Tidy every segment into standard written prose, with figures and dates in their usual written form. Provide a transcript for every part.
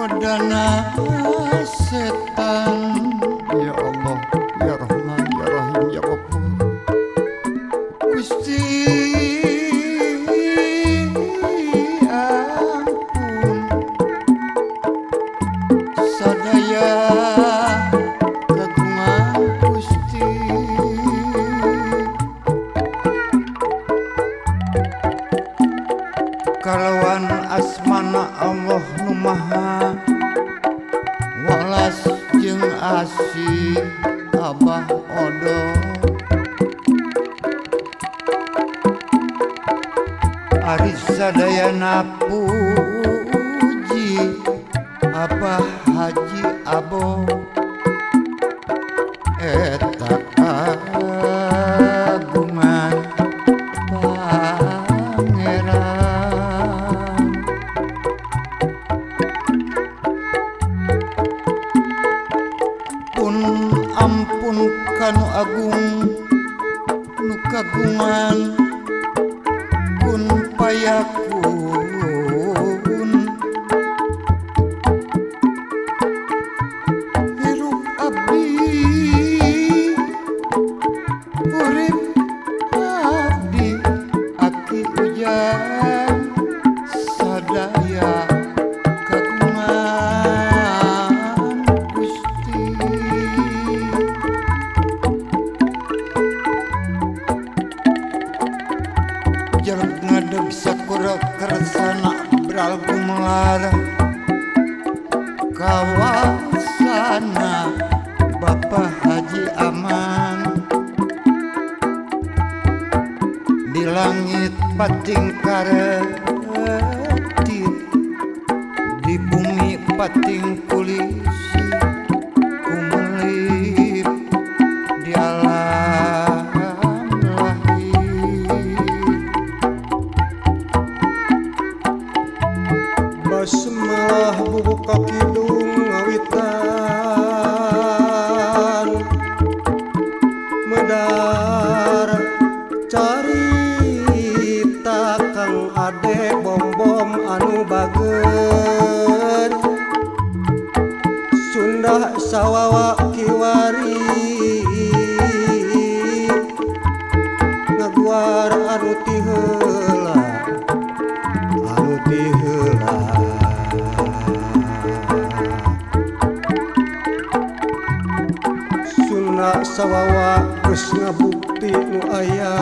godana setan. Ya Allah, ya Rahman, ya Rahim, ya Ghafur. Gusti ampun sadaya kagungan Gusti. Kalawan asmana Allah nu maha walas jeung asih Abah Odo, ari sadayana puji Abah Haji Abo eta kagungan Pangeran. Pun ampun kanu agung nu kagungan kun payakun. Hirup abdi urip abdi aki ujan sadaya kagungan Gusti. Jaluk ngadeg sakura kersana beral gumelar kawasana Bapak Haji Aman. Di langit pating karetit, di bumi pating pulisi kumelip di alam lahir. Basmalah buka kidung ngawitan medar carita Kang Ade bom-bom anu bager Sunda sawawa kiwari ngaguar anu ti heula anu ti heula. Sunda sawawa geus ngabukti nu aya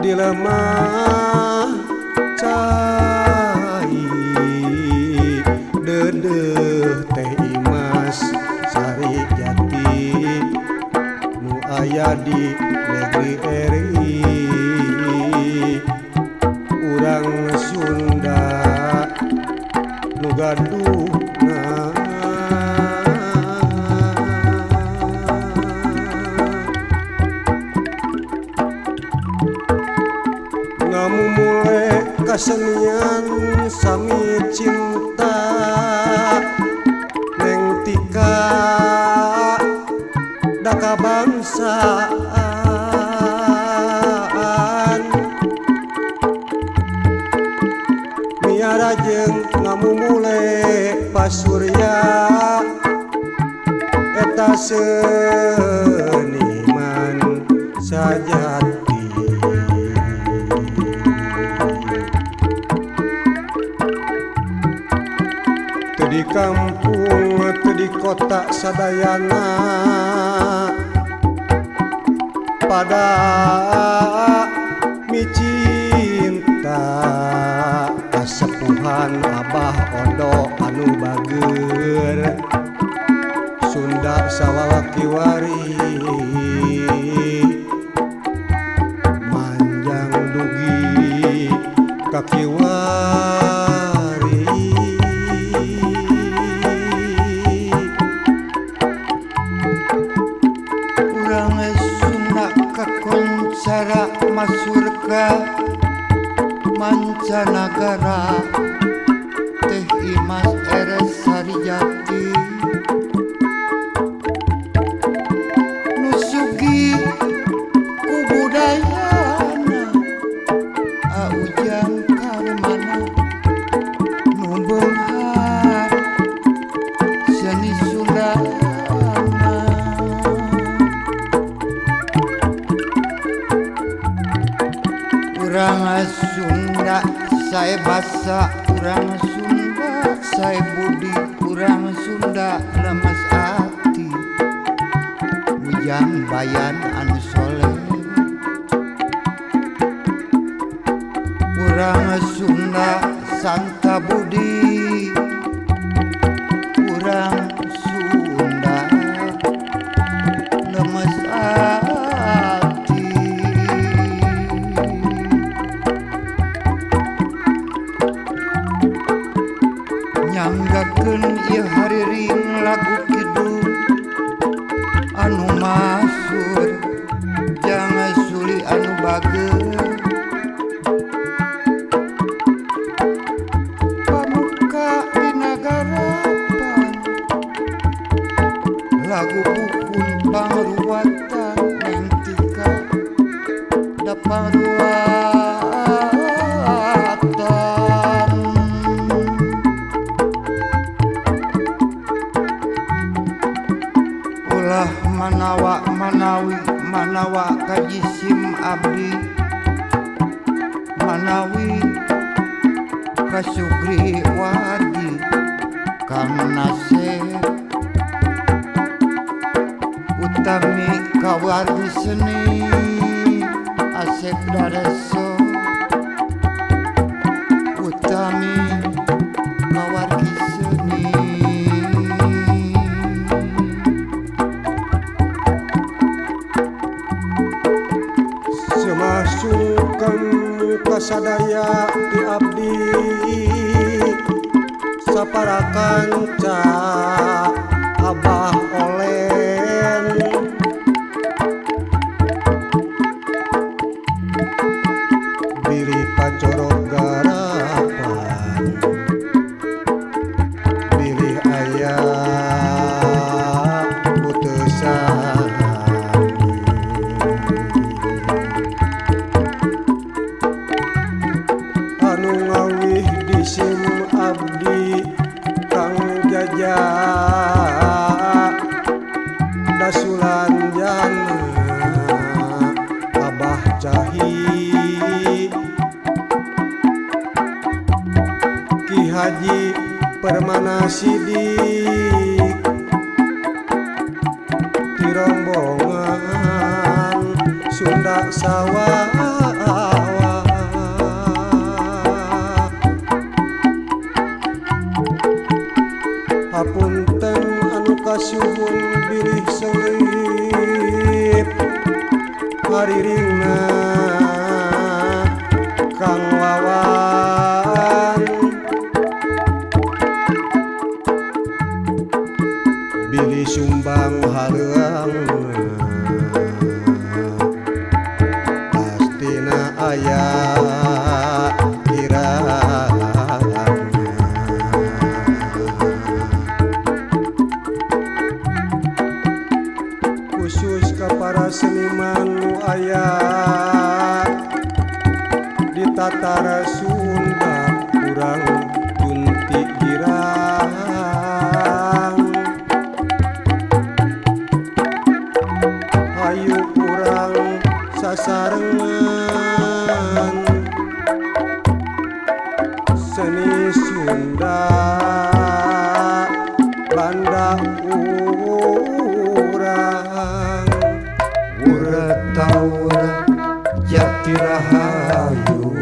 di lemah cai dedeh teh Imas Sari Jati nu aya di negeri Eri. Urang Sunda nu gaduhna ngamumule kasenian sami cinta neng tika daka bangsaan miara jeung ngamumule pasurya eta seniman sajati. Di kampung teu di kota sadayana pada micinta kasepuhan Abah Odo anu bager Sunda sawawa kiwari manjang dugi kakiwari. Kakoncara masurka mancanagara teh Imas Eres Sari Jati nusugi ku budayana aujang karimana Saya basa kurang Sunda, saya budi kurang Sunda, lemes hati hujan bayan anu soleh. Kurang Sunda sangka budi, kurang Sunda lemes hati. Nyanggakeun ieu hariring lagu kidung anu masur jangan suli anu bageur. Pamuka di nagarapan lagu bukun pangruwatan nentika da pangruwatan. Ulah manawa manawi manawa kajisim abdi manawi kasugri wadi kang nasib utami kawardi seni asep dareso utami kawardi seni. Semasukkan kasadaya ti abdi saparakanca Abah Olen bilih pacorok garapan bilih aya putusan anu ngawih disim abdi kang jajak dasulan jana Abah Cahi Ki Haji Permana Sidik ti rombongan Sunda Sawah hapunten anu kasuhun bilih selip hariringna Kang Wawan bilih sumbang haleuang pastina aya khusus ka para seniman nu aya di Tatar Sunda kurang junti girang hayu kurang sasarengan seni Sunda banda Urat jati rahayu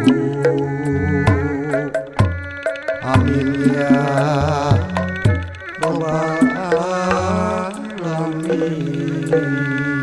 amin ya rabbal alamin.